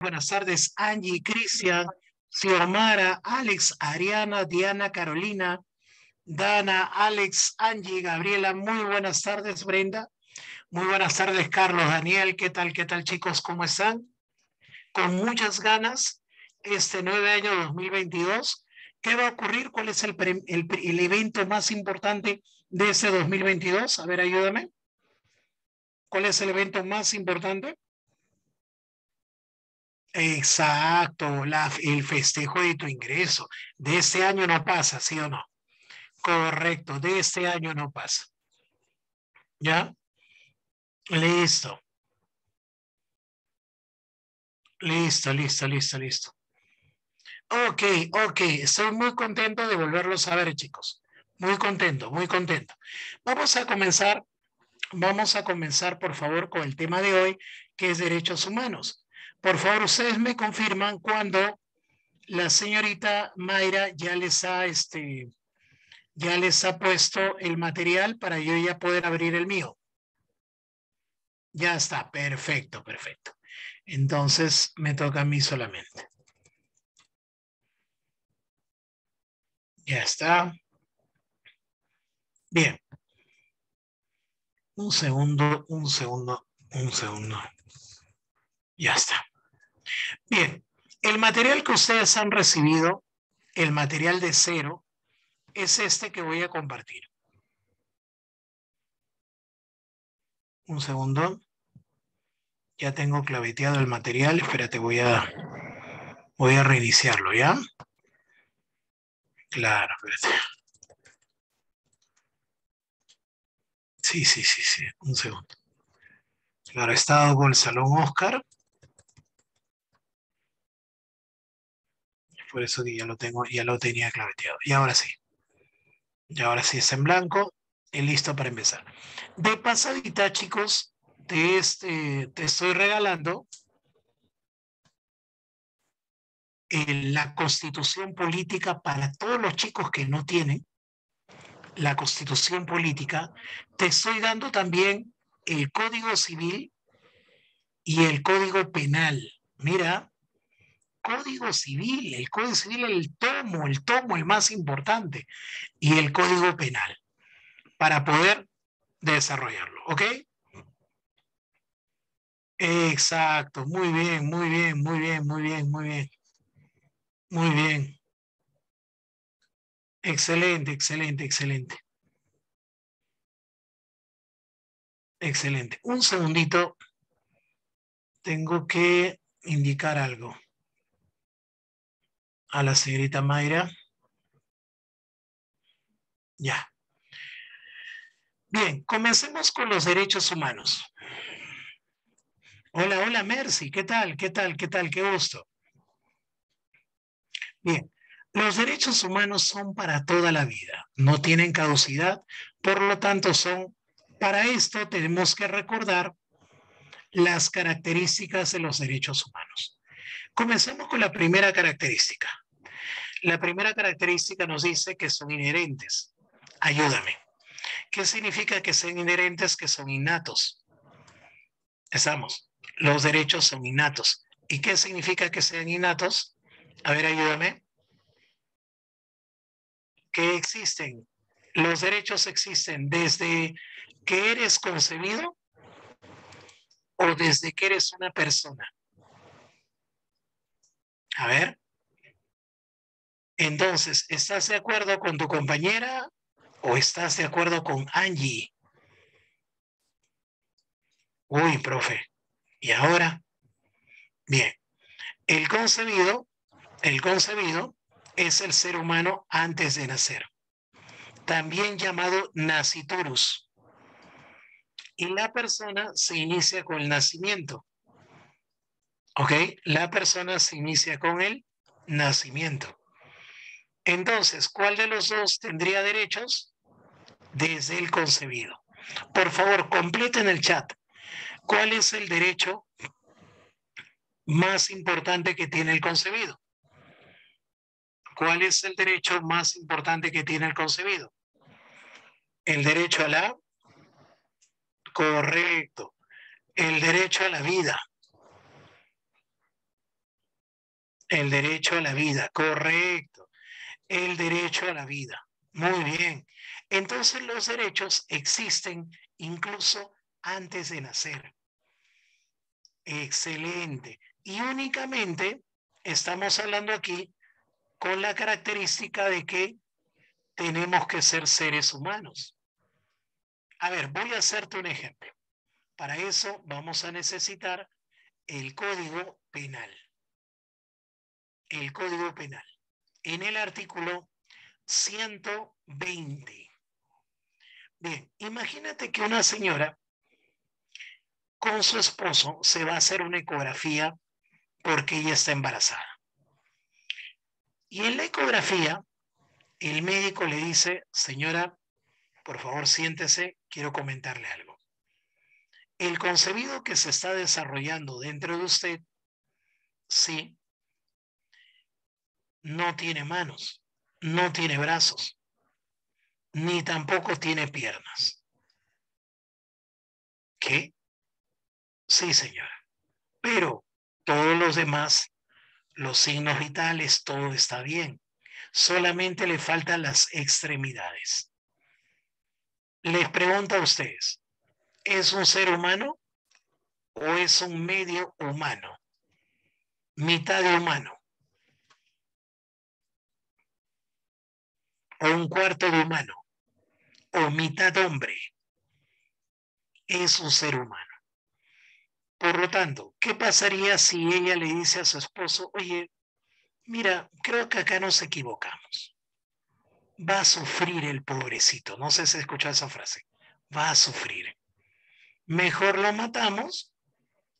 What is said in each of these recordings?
Buenas tardes, Angie, Cristian, Xiomara, Alex, Ariana, Diana, Carolina, Dana, Alex, Angie, Gabriela. Muy buenas tardes, Brenda. Muy buenas tardes, Carlos, Daniel. ¿Qué tal, chicos? ¿Cómo están? Con muchas ganas, este 9 año 2022. ¿Qué va a ocurrir? ¿Cuál es el evento más importante de este 2022? A ver, ayúdame. ¿Cuál es el evento más importante? Exacto, el festejo de tu ingreso. De este año no pasa, ¿sí o no? Correcto, de este año no pasa. ¿Ya? Listo, listo. Ok, ok, estoy muy contento de volverlos a ver, chicos. Muy contento, muy contento. Vamos a comenzar, vamos a comenzar, por favor, con el tema de hoy, que es derechos humanos. Por favor, ustedes me confirman cuando la señorita Mayra ya les ha puesto el material para yo ya poder abrir el mío. Ya está, perfecto. Entonces me toca a mí solamente. Ya está. Bien. Un segundo. Ya está. Bien. El material que ustedes han recibido, el material de cero, es este que voy a compartir. Un segundo. Ya tengo claveteado el material. Espérate, voy a reiniciarlo, ¿ya? Claro, espérate. Sí. Un segundo. Claro, he estado con el Salón Oscar. Por eso que ya lo tengo, ya lo tenía claveteado. Y ahora sí. Y ahora sí está en blanco y listo para empezar. De pasadita, chicos, te estoy regalando la constitución política para todos los chicos que no tienen la constitución política. Te estoy dando también el código civil y el código penal. Mira, código civil, el más importante, y el código penal para poder desarrollarlo, ¿ok? Exacto, muy bien. Excelente. Un segundito, tengo que indicar algo a la señorita Mayra. Ya. Bien, comencemos con los derechos humanos. Hola, Mercy, ¿qué tal? Qué gusto. Bien, los derechos humanos son para toda la vida, no tienen caducidad, por lo tanto para esto tenemos que recordar las características de los derechos humanos. Comencemos con la primera característica. La primera característica nos dice que son inherentes. Ayúdame. ¿Qué significa que sean inherentes? Que son innatos. Estamos. Los derechos son innatos. ¿Y qué significa que sean innatos? A ver, ayúdame. Que existen. Los derechos existen desde que eres concebido o desde que eres una persona. A ver. Entonces, ¿estás de acuerdo con tu compañera o estás de acuerdo con Angie? Uy, profe. ¿Y ahora? Bien. El concebido, el concebido es el ser humano antes de nacer, también llamado nasciturus. Y la persona se inicia con el nacimiento. ¿Ok? La persona se inicia con el nacimiento. Entonces, ¿cuál de los dos tendría derechos? Desde el concebido. Por favor, completen el chat. ¿Cuál es el derecho más importante que tiene el concebido? ¿Cuál es el derecho más importante que tiene el concebido? El derecho a la... Correcto. El derecho a la vida. El derecho a la vida, correcto. El derecho a la vida. Muy bien. Entonces los derechos existen incluso antes de nacer. Excelente. Y únicamente estamos hablando aquí con la característica de que tenemos que ser seres humanos. A ver, voy a hacerte un ejemplo. Para eso vamos a necesitar el Código Penal. El Código Penal. En el artículo 120. Bien, imagínate que una señora con su esposo se va a hacer una ecografía porque ella está embarazada. Y en la ecografía, el médico le dice, señora, por favor siéntese, quiero comentarle algo. El concebido que se está desarrollando dentro de usted, sí, no tiene manos, no tiene brazos, ni tampoco tiene piernas. ¿Qué? Sí, señora. Pero todos los demás, los signos vitales, todo está bien. Solamente le faltan las extremidades. Les pregunto a ustedes, ¿es un ser humano o es un medio humano? Mitad de humano o un cuarto de humano o mitad hombre. Es un ser humano. Por lo tanto, ¿qué pasaría si ella le dice a su esposo, oye, mira, creo que acá nos equivocamos? Va a sufrir el pobrecito. No sé si escuchó esa frase. Va a sufrir. Mejor lo matamos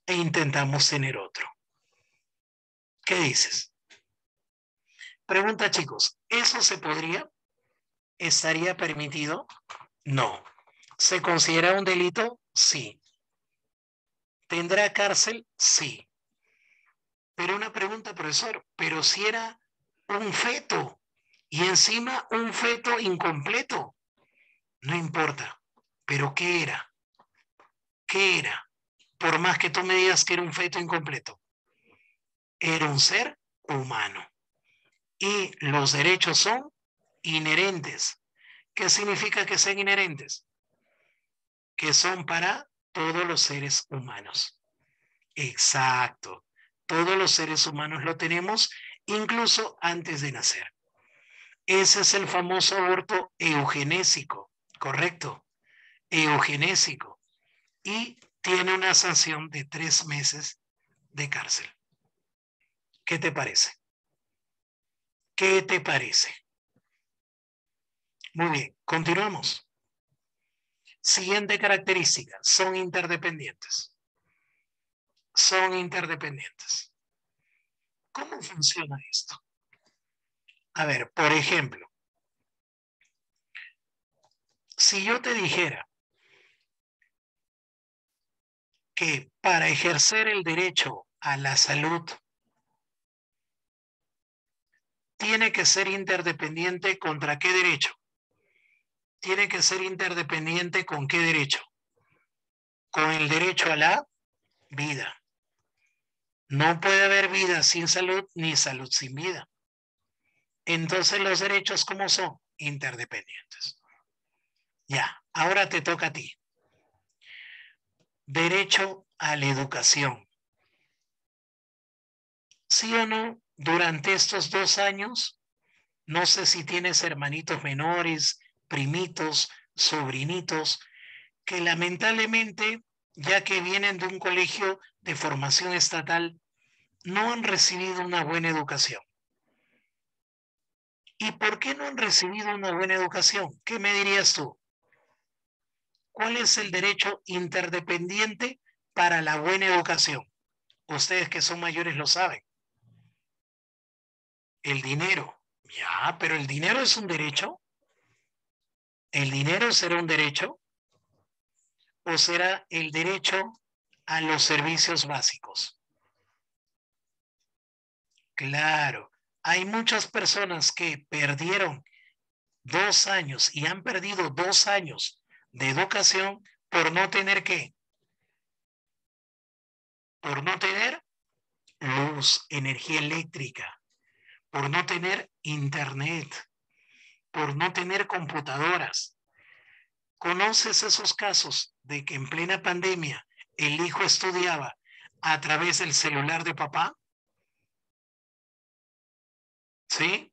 e intentamos tener otro. ¿Qué dices? Pregunta, chicos, ¿eso se podría? ¿Estaría permitido? No. ¿Se considera un delito? Sí. ¿Tendrá cárcel? Sí. Pero una pregunta, profesor, pero si era un feto y encima un feto incompleto, no importa. ¿Pero qué era? ¿Qué era? Por más que tú me digas que era un feto incompleto, era un ser humano. Y los derechos son inherentes. ¿Qué significa que sean inherentes? Que son para todos los seres humanos. Exacto. Todos los seres humanos lo tenemos, incluso antes de nacer. Ese es el famoso aborto eugenésico, ¿correcto? Eugenésico. Y tiene una sanción de 3 meses de cárcel. ¿Qué te parece? ¿Qué te parece? Muy bien, continuamos. Siguiente característica, son interdependientes. Son interdependientes. ¿Cómo funciona esto? A ver, por ejemplo, si yo te dijera que para ejercer el derecho a la salud tiene que ser interdependiente ¿contra qué derecho? Tiene que ser interdependiente ¿con qué derecho? Con el derecho a la vida. No puede haber vida sin salud ni salud sin vida. Entonces los derechos, ¿cómo son? Interdependientes. Ya, ahora te toca a ti. Derecho a la educación. ¿Sí o no? Durante estos 2 años, no sé si tienes hermanitos menores, primitos, sobrinitos, que lamentablemente, ya que vienen de un colegio de formación estatal, no han recibido una buena educación. ¿Y por qué no han recibido una buena educación? ¿Qué me dirías tú? ¿Cuál es el derecho interdependiente para la buena educación? Ustedes que son mayores lo saben. El dinero. Ya, pero el dinero es un derecho. ¿El dinero será un derecho? ¿O será el derecho a los servicios básicos? Claro, hay muchas personas que perdieron 2 años y han perdido 2 años de educación por no tener ¿qué? Por no tener luz, energía eléctrica, por no tener internet, por no tener computadoras. ¿Conoces esos casos de que en plena pandemia el hijo estudiaba a través del celular de papá? ¿Sí?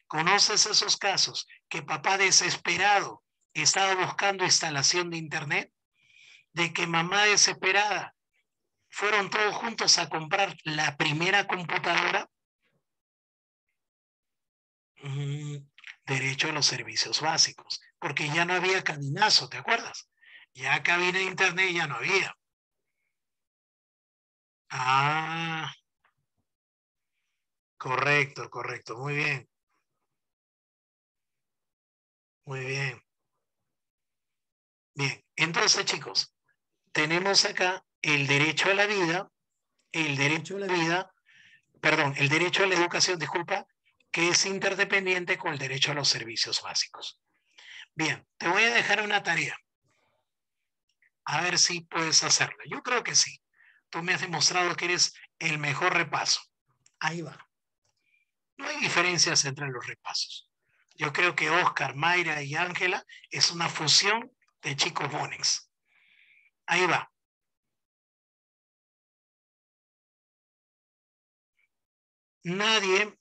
¿Conoces esos casos que papá desesperado estaba buscando instalación de internet? De que mamá desesperada fueron todos juntos a comprar la primera computadora. Mm, derecho a los servicios básicos, porque ya no había cabinazo, ¿te acuerdas? Ya cabina de internet ya no había. Ah, correcto, correcto, muy bien, muy bien. Bien, entonces chicos, tenemos acá el derecho a la vida, el derecho a la vida, perdón, el derecho a la educación, disculpa, que es interdependiente con el derecho a los servicios básicos. Bien, te voy a dejar una tarea. A ver si puedes hacerla. Yo creo que sí. Tú me has demostrado que eres el mejor repaso. Ahí va. No hay diferencias entre los repasos. Yo creo que Oscar, Mayra y Ángela es una fusión de chicos Bonex. Ahí va. Nadie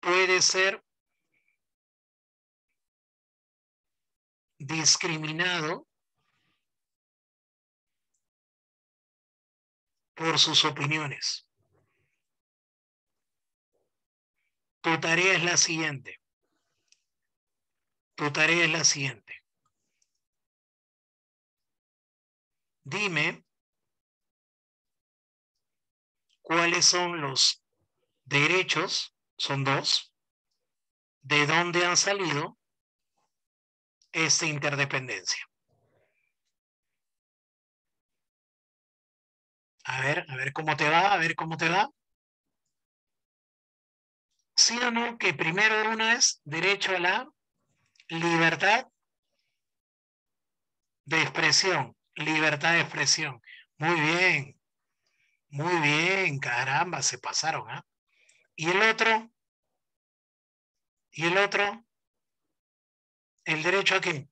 puede ser discriminado por sus opiniones. Tu tarea es la siguiente. Tu tarea es la siguiente. Dime cuáles son los derechos, son dos, de dónde han salido esta interdependencia. A ver cómo te va, a ver cómo te va. ¿Sí o no? Que primero uno es derecho a la libertad de expresión, libertad de expresión. Muy bien, caramba, se pasaron, ¿ah? Y el otro, y el otro, el derecho a qué?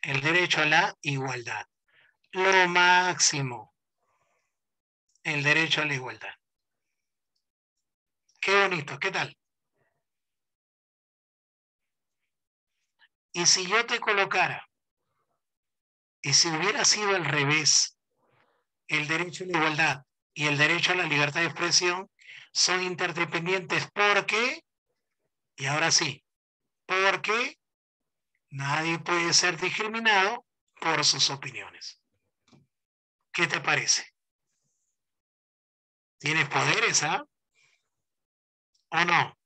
El derecho a la igualdad. Lo máximo, el derecho a la igualdad. Qué bonito, ¿qué tal? Y si yo te colocara, y si hubiera sido al revés, el derecho a la igualdad y el derecho a la libertad de expresión son interdependientes porque, y ahora sí, porque nadie puede ser discriminado por sus opiniones. ¿Qué te parece? ¿Tienes poderes, ah? ¿O no?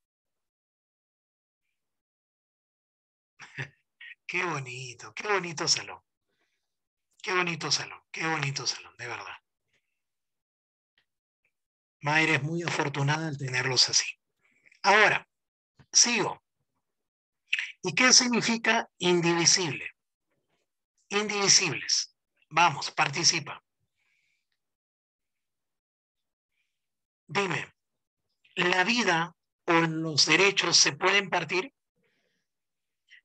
Qué bonito salón, qué bonito salón, qué bonito salón, de verdad. Mayra es muy afortunada al tenerlos así. Ahora, sigo. ¿Y qué significa indivisible? Indivisibles. Vamos, participa. Dime, ¿la vida o los derechos se pueden partir?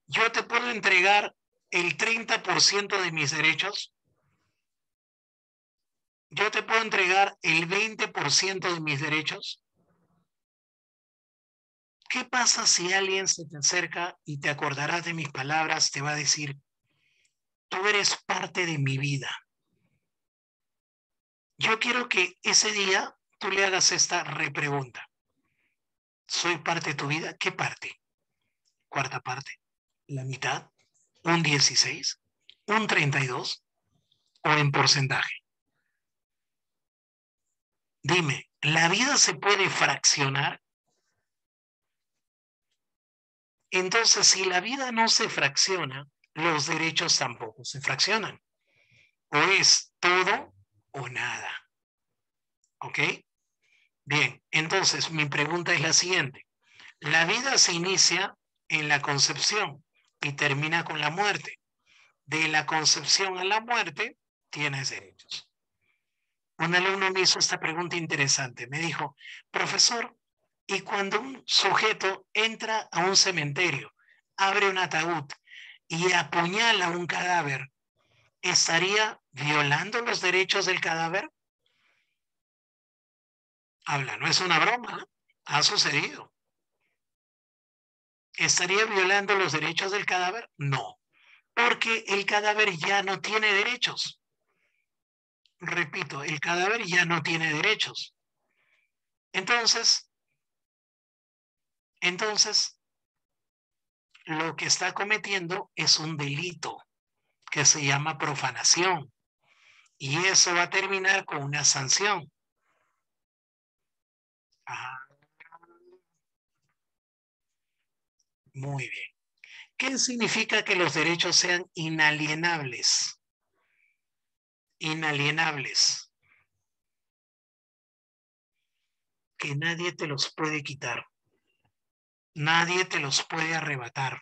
Yo te puedo entregar el 30% de mis derechos. Yo te puedo entregar el 20% de mis derechos. ¿Qué pasa si alguien se te acerca y te acordarás de mis palabras, te va a decir, tú eres parte de mi vida? Yo quiero que ese día tú le hagas esta repregunta. ¿Soy parte de tu vida? ¿Qué parte? ¿Cuarta parte? ¿La mitad? ¿Un 16? ¿Un 32? ¿O en porcentaje? Dime, ¿la vida se puede fraccionar? Entonces, si la vida no se fracciona, los derechos tampoco se fraccionan. O es todo o nada. ¿Ok? Bien, entonces mi pregunta es la siguiente. La vida se inicia en la concepción y termina con la muerte. de la concepción a la muerte, tienes derechos. Un alumno me hizo esta pregunta interesante. Me dijo, profesor, ¿y cuando un sujeto entra a un cementerio, abre un ataúd y apuñala un cadáver, estaría violando los derechos del cadáver? Habla, no es una broma, ha sucedido. ¿Estaría violando los derechos del cadáver? No, porque el cadáver ya no tiene derechos. Repito, el cadáver ya no tiene derechos. Entonces, lo que está cometiendo es un delito que se llama profanación. Y eso va a terminar con una sanción. Ah, muy bien. ¿Qué significa que los derechos sean inalienables? Inalienables. Que nadie te los puede quitar. Nadie te los puede arrebatar.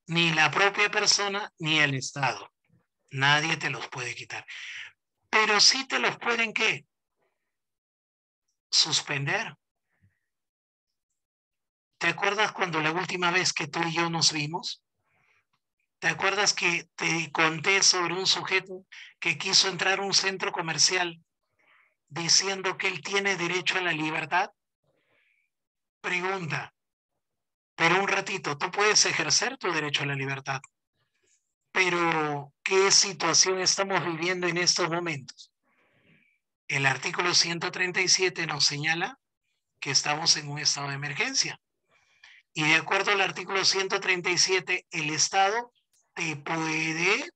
Ni la propia persona ni el Estado. Nadie te los puede quitar. Pero sí te los pueden, ¿qué? Suspender. ¿Te acuerdas cuando la última vez que tú y yo nos vimos? ¿Te acuerdas que te conté sobre un sujeto que quiso entrar a un centro comercial diciendo que él tiene derecho a la libertad? Pregunta, pero un ratito, tú puedes ejercer tu derecho a la libertad, pero ¿qué situación estamos viviendo en estos momentos? El artículo 137 nos señala que estamos en un estado de emergencia. Y de acuerdo al artículo 137, el Estado te puede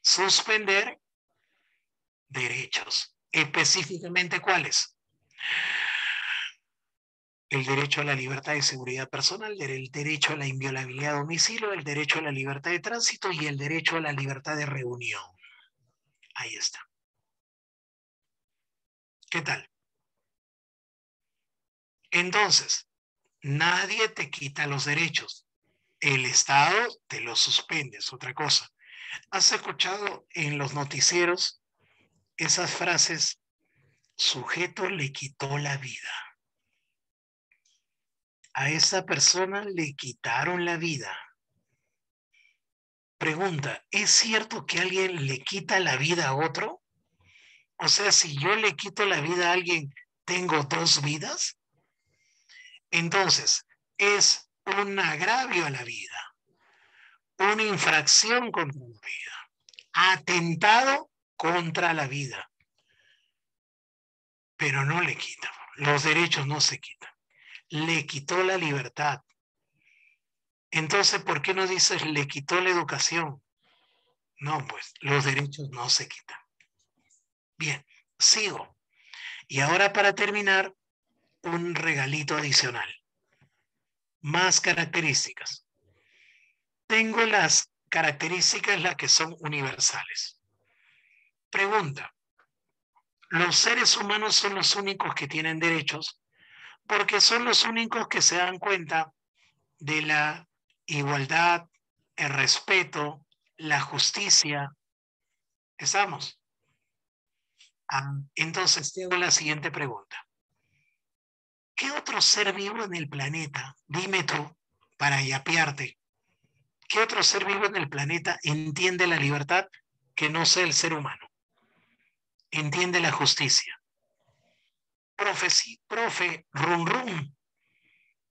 suspender derechos. Específicamente, ¿cuáles? El derecho a la libertad y seguridad personal, el derecho a la inviolabilidad de domicilio, el derecho a la libertad de tránsito y el derecho a la libertad de reunión. Ahí está. ¿Qué tal? Entonces, nadie te quita los derechos. El Estado te los suspende, es otra cosa. ¿Has escuchado en los noticieros esas frases? Sujeto le quitó la vida. A esa persona le quitaron la vida. Pregunta, ¿es cierto que alguien le quita la vida a otro? O sea, si yo le quito la vida a alguien, ¿tengo dos vidas? Entonces, es un agravio a la vida, una infracción contra la vida, atentado contra la vida, pero no le quita. Los derechos no se quitan. Le quitó la libertad. Entonces, ¿por qué no dices le quitó la educación? No, pues los derechos no se quitan. Bien, sigo. Y ahora para terminar, un regalito adicional. Más características. Tengo las características las que son universales. Pregunta. Los seres humanos son los únicos que tienen derechos porque son los únicos que se dan cuenta de la igualdad, el respeto, la justicia. ¿Estamos? Entonces te hago la siguiente pregunta. ¿Qué otro ser vivo en el planeta, dime tú, para yapearte, qué otro ser vivo en el planeta entiende la libertad que no sea el ser humano? Entiende la justicia. Profe, sí, profe, run,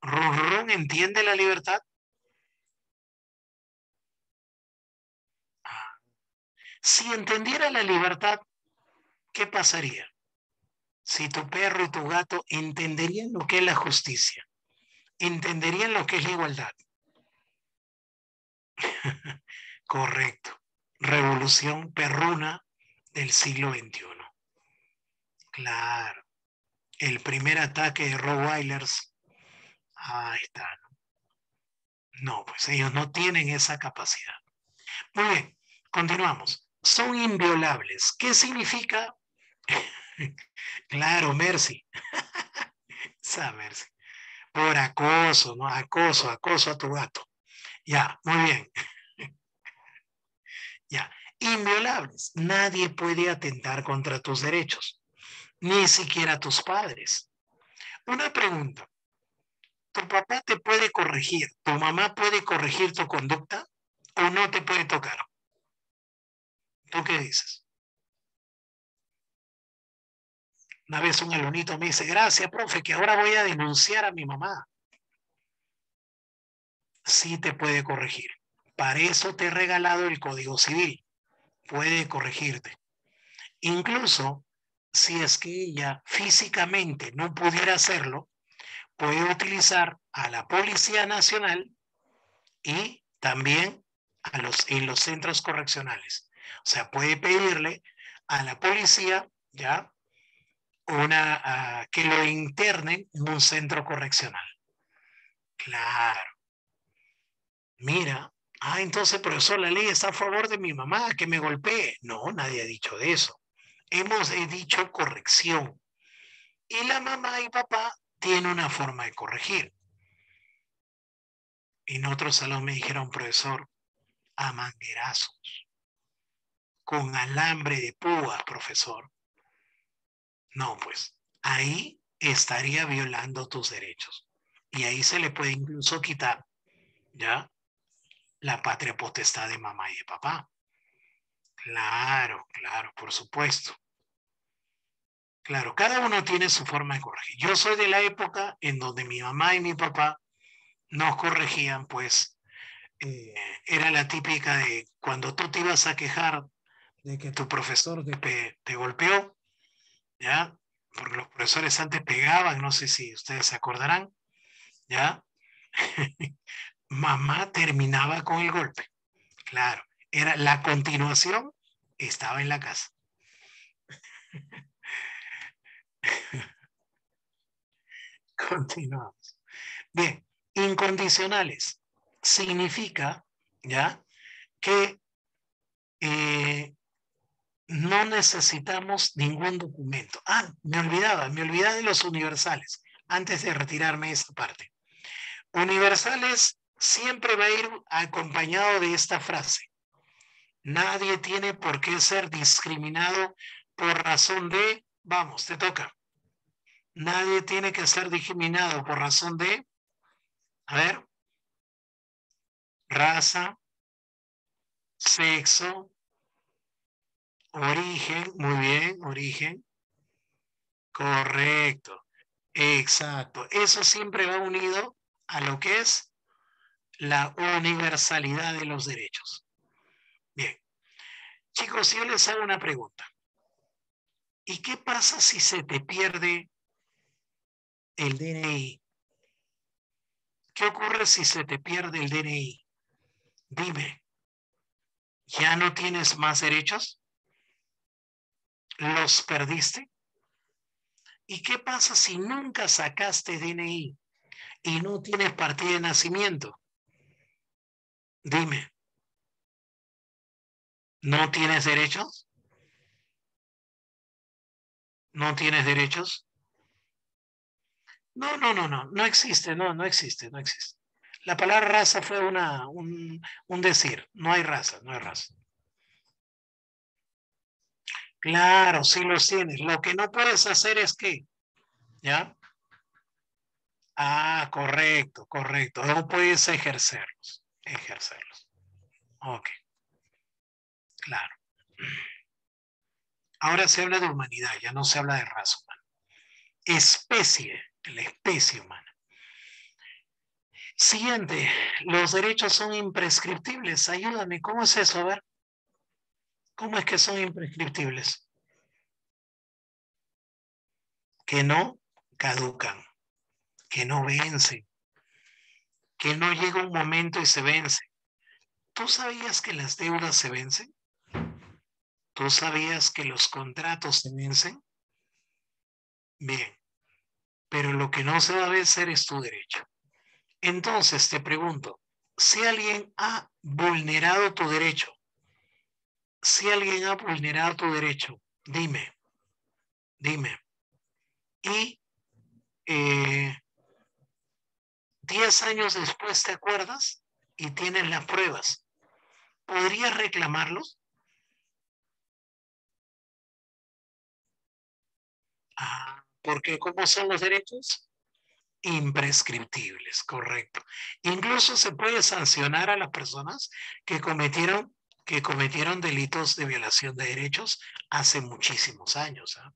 run, entiende la libertad. Ah, si entendiera la libertad, ¿qué pasaría? Si tu perro y tu gato entenderían lo que es la justicia, entenderían lo que es la igualdad. Correcto. Revolución perruna del siglo XXI. Claro. El primer ataque de Rottweilers. Ahí está. No, pues ellos no tienen esa capacidad. Muy bien, continuamos. Son inviolables. ¿Qué significa? Claro, Mercy. Esa Mercy. Por acoso, ¿no? Acoso a tu gato. Ya, muy bien. Ya, inviolables. Nadie puede atentar contra tus derechos, ni siquiera tus padres. Una pregunta. ¿Tu papá te puede corregir? ¿Tu mamá puede corregir tu conducta? ¿O no te puede tocar? ¿Tú qué dices? Una vez un alumnito me dice, gracias, profe, que ahora voy a denunciar a mi mamá. Sí te puede corregir. Para eso te he regalado el Código Civil. Puede corregirte. Incluso si es que ella físicamente no pudiera hacerlo, puede utilizar a la Policía Nacional y también en los centros correccionales. O sea, puede pedirle a la policía, ¿ya? Que lo internen en un centro correccional. Claro. Mira, entonces, profesor, la ley está a favor de mi mamá, que me golpee. No, nadie ha dicho de eso. He dicho corrección. Y la mamá y papá tienen una forma de corregir. En otro salón me dijeron, profesor, a manguerazos, con alambre de púas, profesor. No, pues ahí estaría violando tus derechos. Y ahí se le puede incluso quitar, ¿ya? La patria potestad de mamá y de papá. Claro, claro, por supuesto. Claro, cada uno tiene su forma de corregir. Yo soy de la época en donde mi mamá y mi papá nos corregían, pues eh, era la típica de cuando tú te ibas a quejar de que tu profesor te golpeó, ¿ya? Porque los profesores antes pegaban, no sé si ustedes se acordarán, ¿ya? Mamá terminaba con el golpe. Claro, era la continuación, estaba en la casa. Continuamos. Bien, incondicionales. Significa, ¿ya? Que no necesitamos ningún documento. Me olvidaba de los universales, antes de retirarme de esta parte. Universales siempre va a ir acompañado de esta frase. Nadie tiene por qué ser discriminado por razón de, vamos, te toca. Nadie tiene que ser discriminado por razón de, a ver, raza, sexo, origen, muy bien, origen, correcto, exacto. Eso siempre va unido a lo que es la universalidad de los derechos. Bien, chicos, yo les hago una pregunta. ¿Y qué pasa si se te pierde el DNI? ¿Qué ocurre si se te pierde el DNI? Dime, ¿ya no tienes más derechos? ¿Los perdiste? ¿Y qué pasa si nunca sacaste DNI y no tienes partida de nacimiento? Dime, ¿no tienes derechos? ¿No tienes derechos? No existe, no existe, no existe. La palabra raza fue un decir, no hay raza, no hay raza. Claro, sí los tienes. Lo que no puedes hacer es que, ¿ya? Correcto, correcto. No puedes ejercerlos, ejercerlos. Ok, claro. Ahora se habla de humanidad, ya no se habla de raza humana. Especie, la especie humana. Siguiente, los derechos son imprescriptibles. Ayúdame, ¿cómo es eso? A ver, ¿cómo es que son imprescriptibles? Que no caducan, que no vencen, que no llega un momento y se vence. ¿Tú sabías que las deudas se vencen? ¿Tú sabías que los contratos se vencen? Bien, pero lo que no se va a vencer es tu derecho. Entonces te pregunto, si alguien ha vulnerado tu derecho, si alguien ha vulnerado tu derecho, dime, y 10 años después te acuerdas y tienes las pruebas, ¿Podrías reclamarlos? Ah, porque ¿cómo son los derechos? Imprescriptibles, correcto. Incluso se puede sancionar a las personas que cometieron delitos de violación de derechos hace muchísimos años. ¿Ah?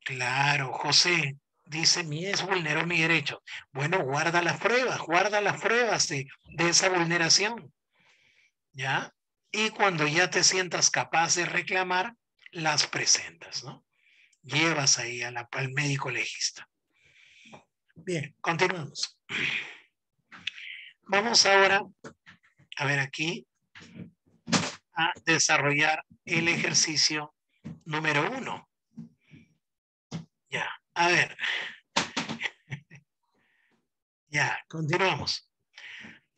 Claro, José, dice, mi ex vulneró mi derecho. Bueno, guarda las pruebas de esa vulneración, ¿ya? Y cuando ya te sientas capaz de reclamar, las presentas, ¿no? Llevas ahí al médico legista. Bien, continuamos. Vamos ahora, a ver aquí, a desarrollar el ejercicio número 1. Ya, a ver, ya, continuamos.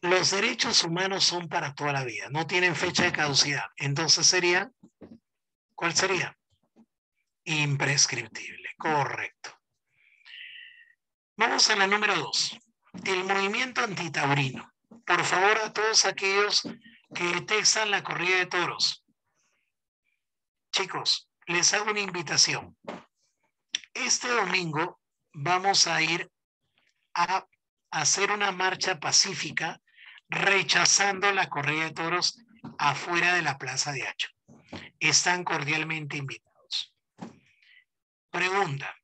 Los derechos humanos son para toda la vida, no tienen fecha de caducidad. Entonces sería, ¿cuál sería? Imprescriptible, correcto. Vamos a la número 2. El movimiento antitaurino. Por favor, a todos aquellos que detestan la corrida de toros. Chicos, les hago una invitación. Este domingo vamos a ir a hacer una marcha pacífica rechazando la corrida de toros afuera de la Plaza de Hacho. Están cordialmente invitados. Pregunta,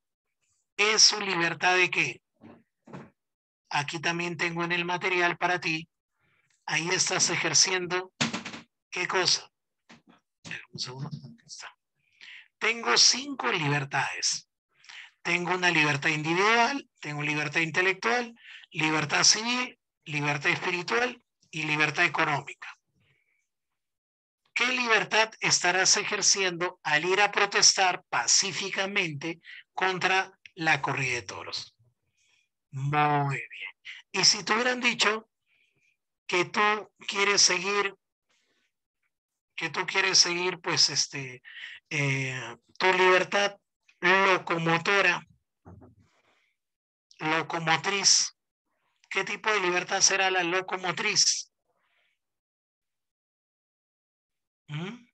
¿es su libertad de qué? Aquí también tengo en el material para ti. Ahí estás ejerciendo, ¿qué cosa? Un segundo, aquí está. Tengo 5 libertades. Tengo una libertad individual, tengo libertad intelectual, libertad civil, libertad espiritual y libertad económica. ¿Qué libertad estarás ejerciendo al ir a protestar pacíficamente contra la corrida de toros? Muy bien. Y si te hubieran dicho que tú quieres seguir, pues, tu libertad locomotora, locomotriz, ¿qué tipo de libertad será la locomotriz? ¿Mm?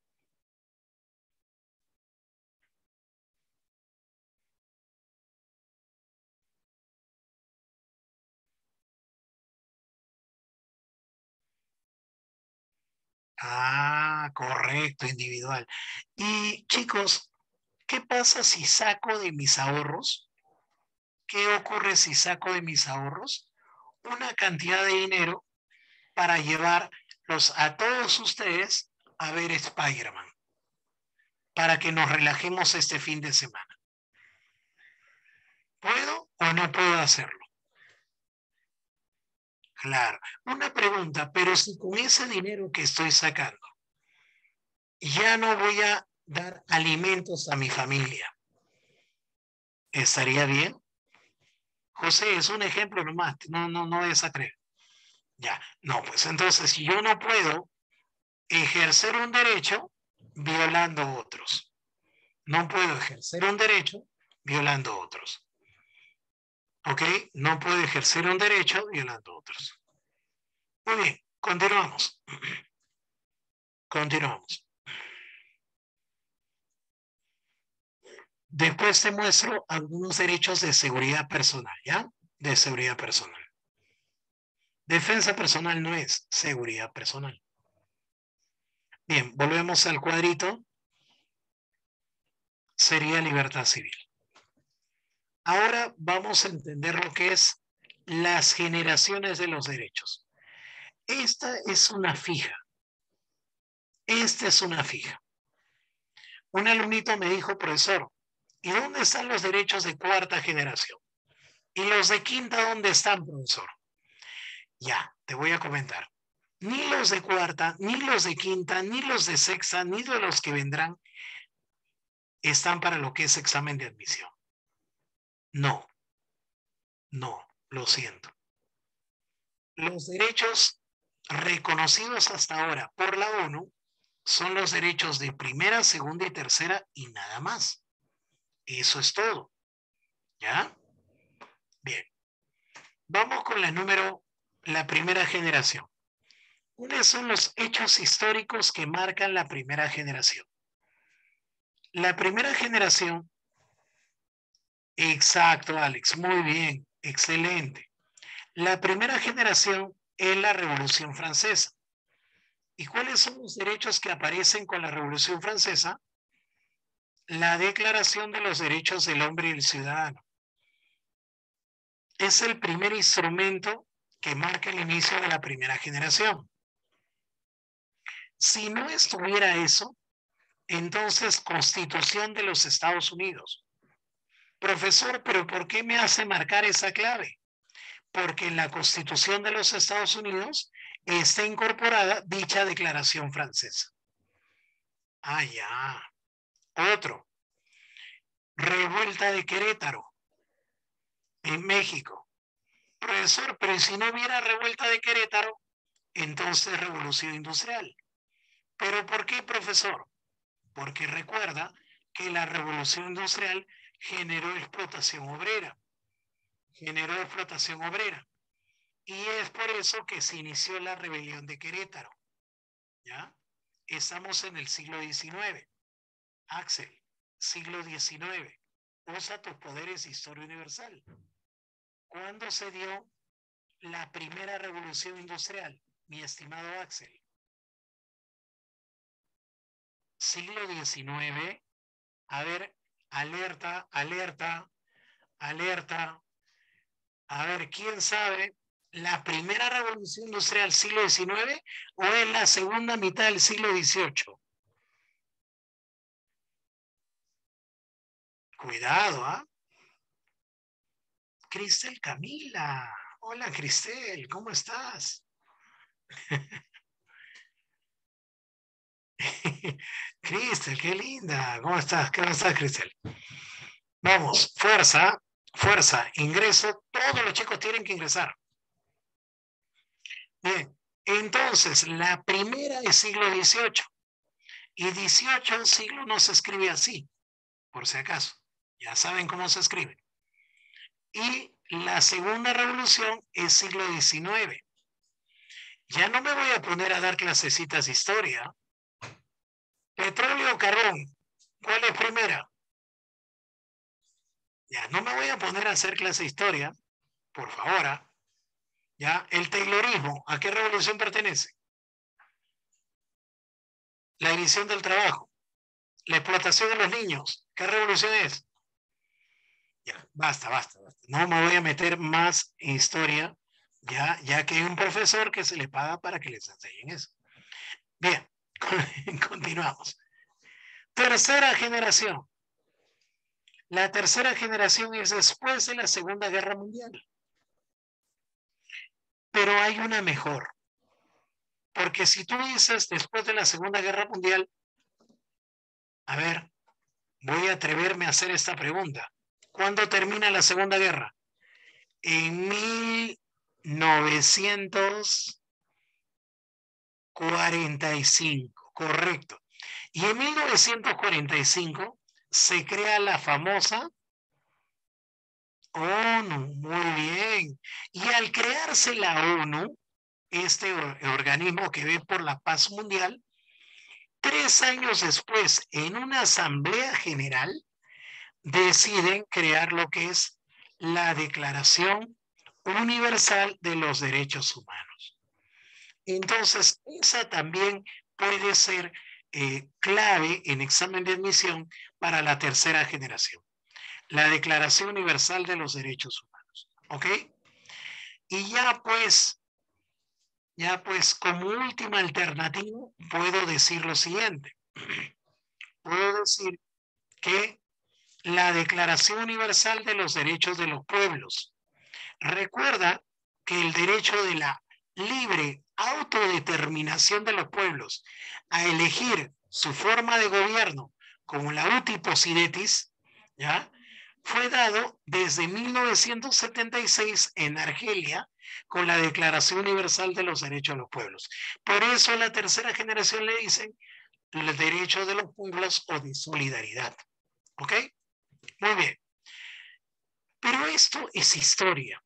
Ah, correcto, individual. Y chicos, ¿qué pasa si saco de mis ahorros? ¿Qué ocurre si saco de mis ahorros una cantidad de dinero para llevarlos a todos ustedes a ver Spider-Man? Para que nos relajemos este fin de semana. ¿Puedo o no puedo hacerlo? Claro. Una pregunta, pero si con ese dinero que estoy sacando ya no voy a dar alimentos a mi familia, ¿estaría bien? José, es un ejemplo nomás, no es a creer. Ya, no, pues entonces yo no puedo ejercer un derecho violando otros. No puedo ejercer un derecho violando otros. ¿Ok? No puedo ejercer un derecho violando otros. Muy bien, continuamos. Continuamos. Después te muestro algunos derechos de seguridad personal, ¿ya? De seguridad personal. Defensa personal no es seguridad personal. Bien, volvemos al cuadrito. Sería libertad civil. Ahora vamos a entender lo que es las generaciones de los derechos. Esta es una fija. Esta es una fija. Un alumnito me dijo, profesor, ¿y dónde están los derechos de cuarta generación? ¿Y los de quinta dónde están, profesor? Ya, te voy a comentar. Ni los de cuarta, ni los de quinta, ni los de sexta, ni de los que vendrán están para lo que es examen de admisión. No, no, lo siento. Los derechos reconocidos hasta ahora por la ONU son los derechos de primera, segunda y tercera y nada más. Eso es todo. ¿Ya? Bien. Vamos con la primera generación. ¿Cuáles son los hechos históricos que marcan la primera generación? La primera generación, exacto, Alex, muy bien, excelente. La primera generación es la Revolución Francesa. ¿Y cuáles son los derechos que aparecen con la Revolución Francesa? La Declaración de los Derechos del Hombre y el Ciudadano. Es el primer instrumento que marca el inicio de la primera generación. Si no estuviera eso, entonces Constitución de los Estados Unidos. Profesor, ¿pero por qué me hace marcar esa clave? Porque en la Constitución de los Estados Unidos está incorporada dicha declaración francesa. Ah, ya. Otro. Revuelta de Querétaro, en México. Profesor, pero si no hubiera revuelta de Querétaro, entonces revolución industrial. ¿Pero por qué, profesor? Porque recuerda que la revolución industrial generó explotación obrera. Generó explotación obrera. Y es por eso que se inició la rebelión de Querétaro. ¿Ya? Estamos en el siglo XIX. Axel, siglo XIX. Usa tus poderes de historia universal. ¿Cuándo se dio la primera revolución industrial, mi estimado Axel? Siglo XIX. A ver, alerta, alerta, alerta. A ver, ¿quién sabe? ¿La primera revolución industrial siglo XIX o es la segunda mitad del siglo XVIII? Cuidado, ¿ah? Cristel Camila. Hola, Cristel, ¿cómo estás? Cristel, qué linda. ¿Cómo estás? ¿Cómo estás, Cristel? Vamos, fuerza, fuerza, ingreso. Todos los chicos tienen que ingresar. Bien, entonces, la primera es siglo XVIII. Y 18 siglo no se escribe así, por si acaso. Ya saben cómo se escribe. Y la segunda revolución es siglo XIX. Ya no me voy a poner a dar clasecitas de historia. Petróleo o carbón, ¿cuál es primera? Ya no me voy a poner a hacer clase de historia, por favor. Ya, el Taylorismo, ¿a qué revolución pertenece? La división del trabajo, la explotación de los niños, ¿qué revolución es? Ya, basta, basta, basta. No me voy a meter más en historia, ya que hay un profesor que se le paga para que les enseñen eso. Bien, continuamos. Tercera generación. La tercera generación es después de la Segunda Guerra Mundial. Pero hay una mejor. Porque si tú dices después de la Segunda Guerra Mundial, a ver, voy a atreverme a hacer esta pregunta. ¿Cuándo termina la Segunda Guerra? En 1945, correcto. Y en 1945 se crea la famosa ONU, muy bien. Y al crearse la ONU, este organismo que ve por la paz mundial, 3 años después, en una asamblea general, deciden crear lo que es la Declaración Universal de los Derechos Humanos. Entonces, esa también puede ser clave en examen de admisión para la tercera generación. La Declaración Universal de los Derechos Humanos. ¿Ok? Y ya pues como última alternativa, puedo decir lo siguiente. Puedo decir que la Declaración Universal de los Derechos de los Pueblos recuerda que el derecho de la libre autodeterminación de los pueblos a elegir su forma de gobierno como la uti possidetis, ¿ya? Fue dado desde 1976 en Argelia con la Declaración Universal de los Derechos de los Pueblos. Por eso a la tercera generación le dicen el derecho de los pueblos o de solidaridad. ¿Ok? Muy bien. Pero esto es historia.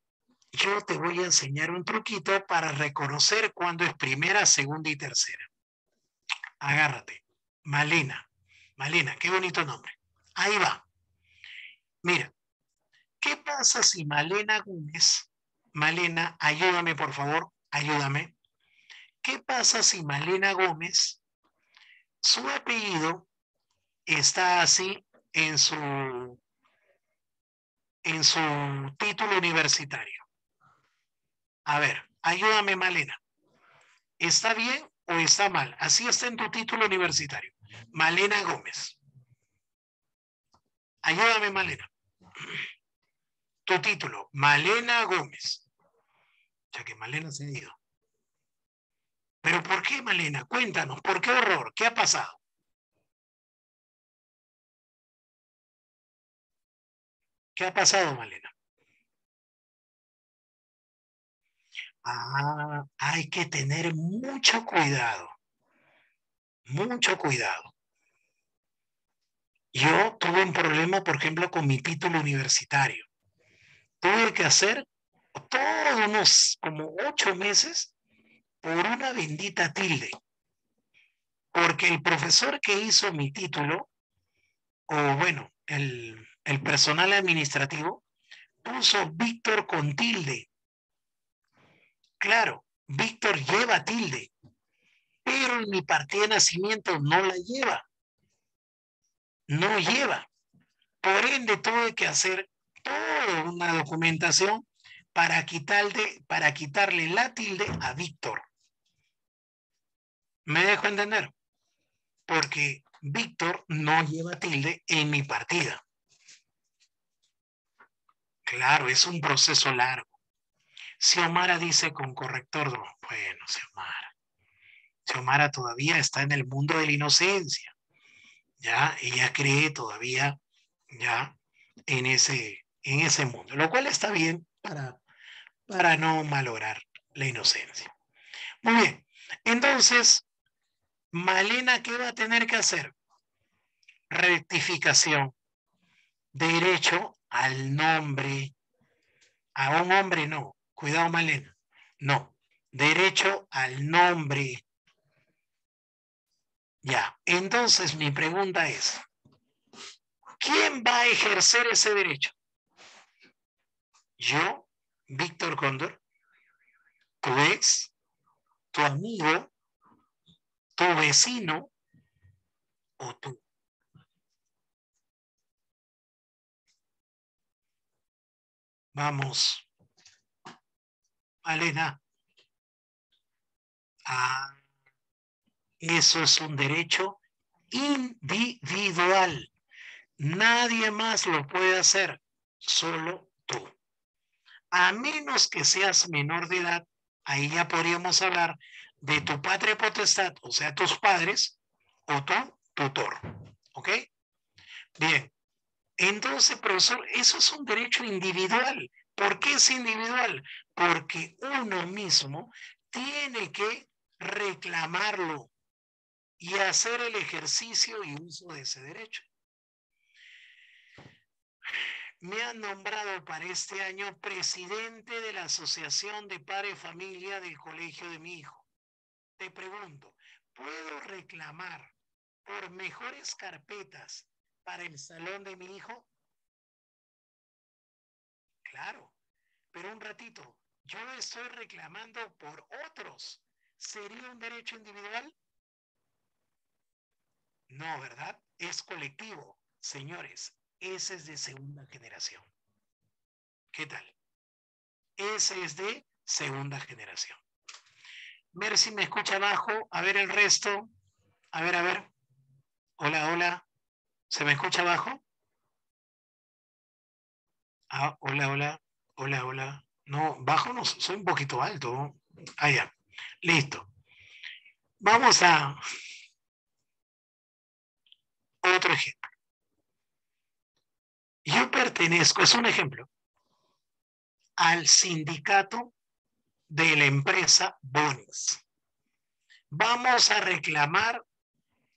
yo te voy a enseñar un truquito para reconocer cuándo es primera, segunda y tercera. Agárrate. Malena. Malena, qué bonito nombre. Ahí va. Mira, ¿qué pasa si Malena Gómez, Malena, ayúdame por favor, ayúdame. ¿Qué pasa si Malena Gómez, su apellido está así en su título universitario? A ver, ayúdame Malena. ¿Está bien o está mal? Así está en tu título universitario. Malena Gómez. Ayúdame Malena. Tu título, Malena Gómez. Ya que Malena se ha ido. ¿Pero por qué, Malena? Cuéntanos, ¿por qué horror? ¿Qué ha pasado? ¿Qué ha pasado, Malena? Ah, hay que tener mucho cuidado, mucho cuidado. Yo tuve un problema, por ejemplo, con mi título universitario. Tuve que hacer todos unos como 8 meses por una bendita tilde, porque el profesor que hizo mi título, o bueno, el personal administrativo, puso Víctor con tilde. Claro, Víctor lleva tilde, pero en mi partida de nacimiento no la lleva, no lleva. Por ende, tuve que hacer toda una documentación para quitarle la tilde a Víctor. ¿Me dejo entender? Porque Víctor no lleva tilde en mi partida. Claro, es un proceso largo. Xiomara dice con corrector, bueno, Xiomara todavía está en el mundo de la inocencia. Ya, ella cree todavía ya en ese mundo, lo cual está bien para no malograr la inocencia. Muy bien, entonces, Malena, ¿qué va a tener que hacer? Rectificación, derecho al nombre, a un hombre no, cuidado Malena, no, derecho al nombre. Ya, entonces mi pregunta es, ¿quién va a ejercer ese derecho? Yo, Víctor Cóndor, tu ex, tu amigo, tu vecino o tú. Vamos, Malena. Ah, eso es un derecho individual. Nadie más lo puede hacer, solo tú. A menos que seas menor de edad, ahí ya podríamos hablar de tu patria potestad, o sea, tus padres o tu tutor. ¿Ok? Bien. Entonces, profesor, eso es un derecho individual. ¿Por qué es individual? Porque uno mismo tiene que reclamarlo y hacer el ejercicio y uso de ese derecho. Me han nombrado para este año presidente de la Asociación de Padres de Familia del colegio de mi hijo. Te pregunto, ¿puedo reclamar por mejores carpetas para el salón de mi hijo? Claro, pero un ratito, yo estoy reclamando por otros. ¿Sería un derecho individual? No, ¿verdad? Es colectivo. Señores, ese es de segunda generación. ¿Qué tal? Ese es de segunda generación. Mercy me escucha abajo. A ver el resto. A ver, a ver. Hola, hola. ¿Se me escucha abajo? Ah, hola, hola. Hola, hola. No, bajo no, soy un poquito alto. Ah, ya. Listo. Vamos a otro ejemplo. Yo pertenezco, es un ejemplo, al sindicato de la empresa Bonis. Vamos a reclamar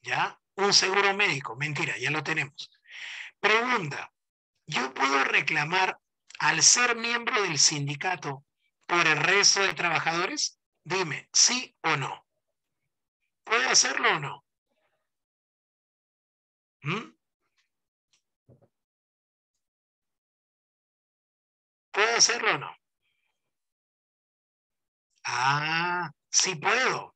ya un seguro médico. Mentira, ya lo tenemos. Pregunta, ¿yo puedo reclamar al ser miembro del sindicato por el resto de trabajadores? Dime, ¿sí o no? ¿Puede hacerlo o no? ¿Mm? ¿Puedo hacerlo o no? Ah, sí puedo,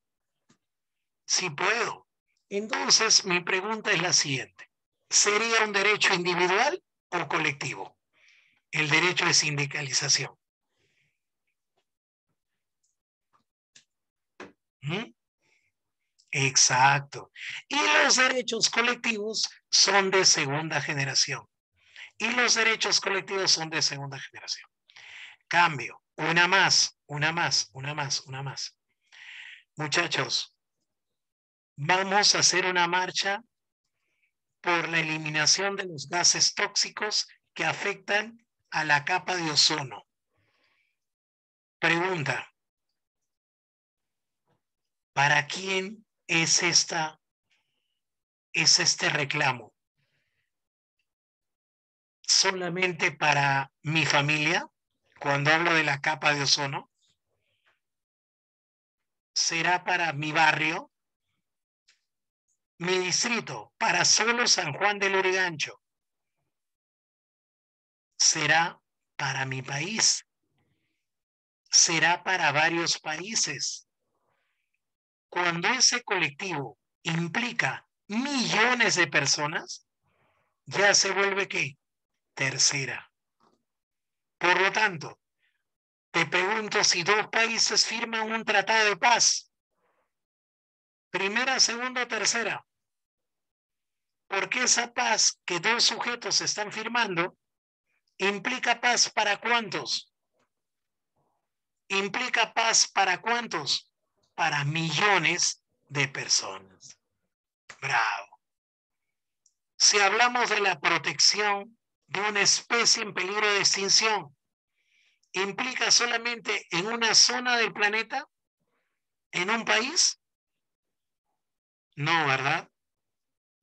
sí puedo. Entonces, mi pregunta es la siguiente. ¿Sería un derecho individual o colectivo? El derecho de sindicalización. ¿Mm? Exacto. Y los derechos colectivos son de segunda generación. Y los derechos colectivos son de segunda generación. Cambio. Una más, una más, una más, una más. Muchachos, vamos a hacer una marcha por la eliminación de los gases tóxicos que afectan a la capa de ozono. Pregunta, ¿para quién es este reclamo? ¿Solamente para mi familia? Cuando hablo de la capa de ozono, ¿será para mi barrio, mi distrito, para solo San Juan del Lurigancho? ¿Será para mi país? ¿Será para varios países? Cuando ese colectivo implica millones de personas, ya se vuelve ¿qué? Tercera. Por lo tanto, te pregunto si dos países firman un tratado de paz, primera, segunda, tercera, ¿por qué esa paz que dos sujetos están firmando implica paz para cuántos? ¿Implica paz para cuántos? Para millones de personas. Bravo. Si hablamos de la protección de una especie en peligro de extinción, ¿implica solamente en una zona del planeta? ¿En un país? No, ¿verdad?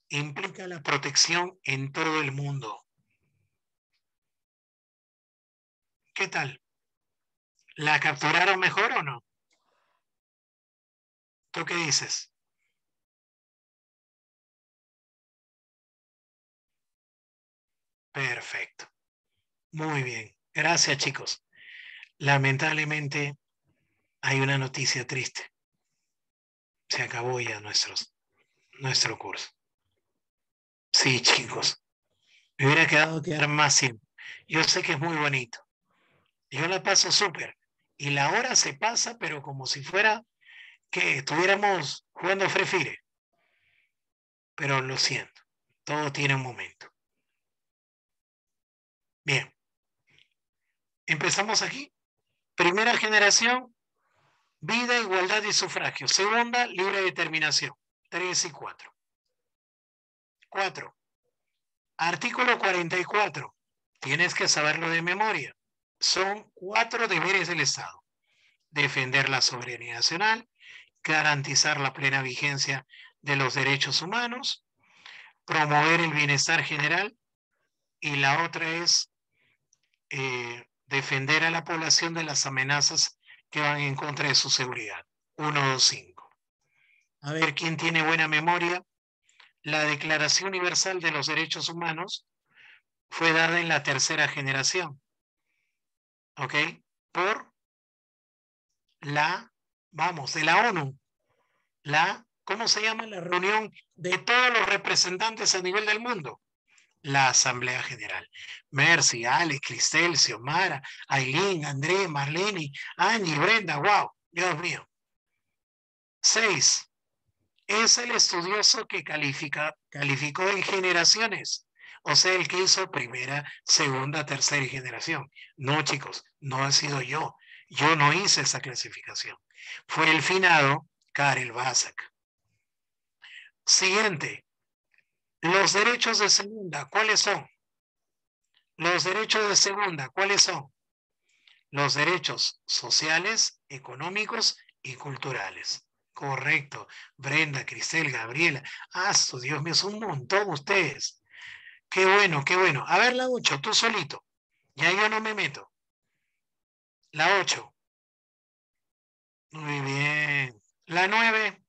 Implica la protección en todo el mundo. ¿Qué tal? ¿La capturaron mejor o no? ¿Tú qué dices? Perfecto. Muy bien. Gracias, chicos. Lamentablemente hay una noticia triste. Se acabó ya nuestro curso. Sí, chicos. Me hubiera quedar más tiempo. Yo sé que es muy bonito. Yo la paso súper. Y la hora se pasa, pero como si fuera que estuviéramos jugando Free Fire. Pero lo siento. Todo tiene un momento. Bien. Empezamos aquí. Primera generación, vida, igualdad y sufragio. Segunda, libre determinación. 3 y 4. 4. Artículo 44. Tienes que saberlo de memoria. Son 4 deberes del Estado. Defender la soberanía nacional, garantizar la plena vigencia de los derechos humanos, promover el bienestar general y la otra es defender a la población de las amenazas que van en contra de su seguridad. 1, 2, 5. A ver quién tiene buena memoria. La Declaración Universal de los Derechos Humanos fue dada en la tercera generación, ¿ok? Por de la ONU, ¿cómo se llama? La reunión de todos los representantes a nivel del mundo. La Asamblea General. Mercy, Alex, Cristel, Xiomara, Aileen, André, Marlene, Angie, Brenda, wow, Dios mío. 6. Es el estudioso que calificó en generaciones, o sea, el que hizo primera, segunda, tercera y generación. No, chicos, no ha sido yo. Yo no hice esa clasificación. Fue el finado Karel Basak. Siguiente. Los derechos de segunda, ¿cuáles son? Los derechos de segunda, ¿cuáles son? Los derechos sociales, económicos y culturales. Correcto. Brenda, Cristel, Gabriela. Dios mío, son un montón ustedes. Qué bueno, qué bueno. A ver, la 8, tú solito. Ya yo no me meto. La 8. Muy bien. La 9.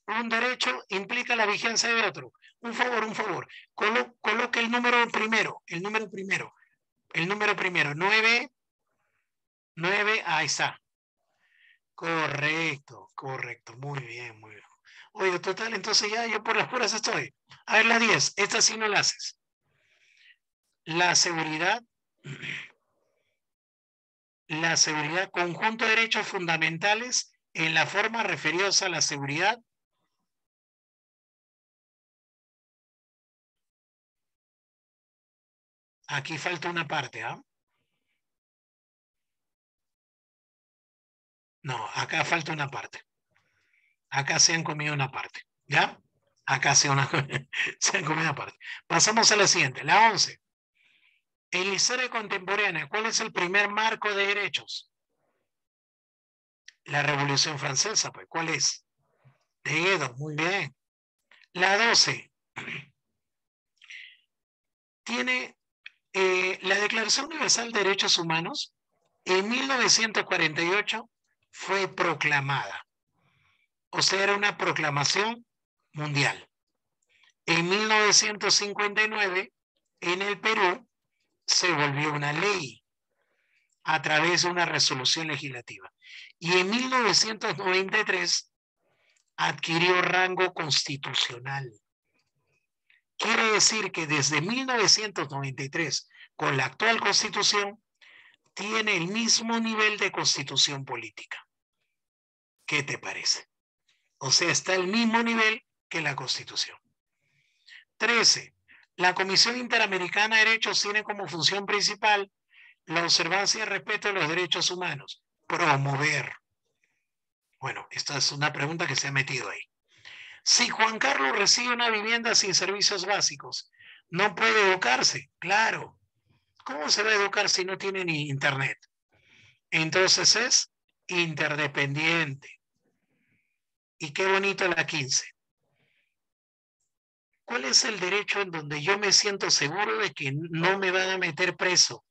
Un derecho implica la vigencia de otro. Un favor, un favor. Coloque el número primero, el número primero, el número primero. 9, 9, ahí está. Correcto, correcto. Muy bien, muy bien. Oye, total, entonces ya yo por las puras estoy. A ver, la 10. Esta sí no la haces. La seguridad, conjunto de derechos fundamentales en la forma referidos a la seguridad. Aquí falta una parte, ¿ah? No, acá falta una parte. Acá se han comido una parte, ¿ya? Acá se han comido una parte. Pasamos a la siguiente, la 11. En la historia contemporánea, ¿cuál es el primer marco de derechos? La Revolución Francesa, pues, ¿cuál es? De Edo, muy bien. La 12. Tiene la Declaración Universal de Derechos Humanos, en 1948 fue proclamada. O sea, era una proclamación mundial. En 1959, en el Perú, se volvió una ley a través de una resolución legislativa. Y en 1993 adquirió rango constitucional. Quiere decir que desde 1993, con la actual constitución, tiene el mismo nivel de constitución política. ¿Qué te parece? O sea, está al mismo nivel que la constitución. 13. La Comisión Interamericana de Derechos tiene como función principal la observancia y el respeto de los derechos humanos. Promover. Bueno, esta es una pregunta que se ha metido ahí. Si Juan Carlos recibe una vivienda sin servicios básicos, ¿no puede educarse? Claro. ¿Cómo se va a educar si no tiene ni internet? Entonces es interdependiente. Y qué bonito la 15. ¿Cuál es el derecho en donde yo me siento seguro de que no me van a meter preso?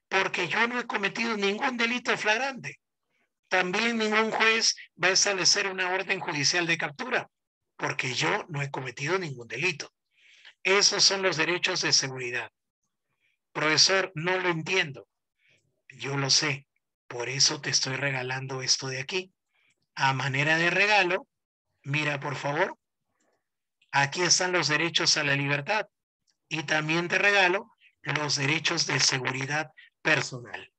Porque yo no he cometido ningún delito flagrante. También ningún juez va a establecer una orden judicial de captura, porque yo no he cometido ningún delito. Esos son los derechos de seguridad. Profesor, no lo entiendo. Yo lo sé. Por eso te estoy regalando esto de aquí. A manera de regalo, mira por favor, aquí están los derechos a la libertad y también te regalo los derechos de seguridad personal.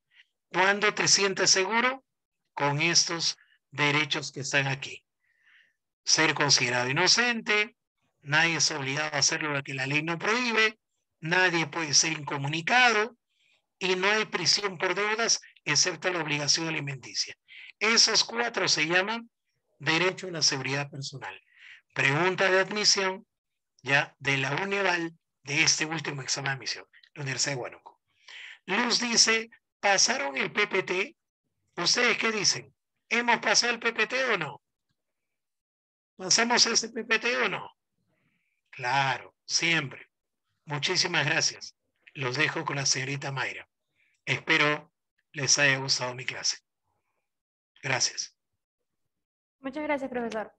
¿Cuándo te sientes seguro? Con estos derechos que están aquí. Ser considerado inocente, nadie es obligado a hacer lo que la ley no prohíbe, nadie puede ser incomunicado y no hay prisión por deudas excepto la obligación alimenticia. Esos 4 se llaman derecho a la seguridad personal. Pregunta de admisión ya de la UNEVAL de este último examen de admisión, la Universidad de Huánuco. Luz dice, ¿pasaron el PPT? ¿Ustedes qué dicen? ¿Hemos pasado el PPT o no? ¿Pasamos ese PPT o no? Claro, siempre. Muchísimas gracias. Los dejo con la señorita Mayra. Espero les haya gustado mi clase. Gracias. Muchas gracias, profesor.